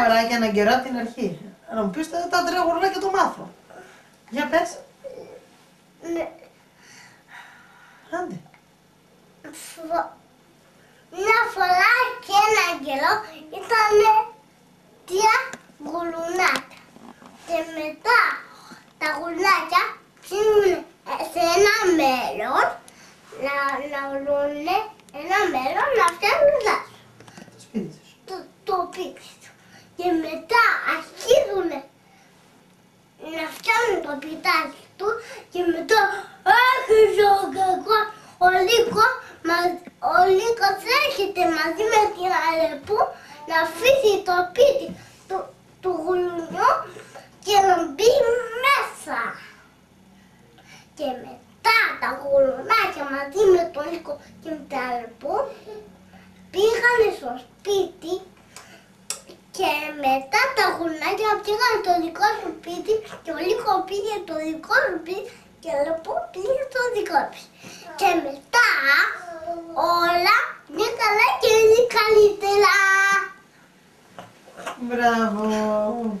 φορά και έναν καιρό από την αρχή. Να μου πεις τα τρία γουρνάκια το μάθω. Για πες. Ναι. Άντε. Μια φορά και έναν καιρό ήταν τρία γουρνάκια. Και μετά τα γουρνάκια ψήνουν σε ένα μέλλον να βρουν ένα μέλλον να φτιάχνουν δάσο. Το σπίτι τους. Το σπίτι του. Και μετά αρχίζουν να φτιάχνουν το πιτάκι του και μετά άρχισε ο Λύκος έρχεται μαζί με την Αλεπού να αφήσει το σπίτι του γουλουνιού και να μπει μέσα. Και μετά τα γουλουνάκια μαζί με τον Λύκο και με την Αλεπού πήγανε στο σπίτι και μετά τα γουρνάκια πήγαν στο δικό σου σπίτι και ο Λύκο πήγε στο δικό σου σπίτι και ο Αλεπού πήγε στο δικό του. Και μετά όλα είναι καλά και είναι καλύτερα. Μπράβο.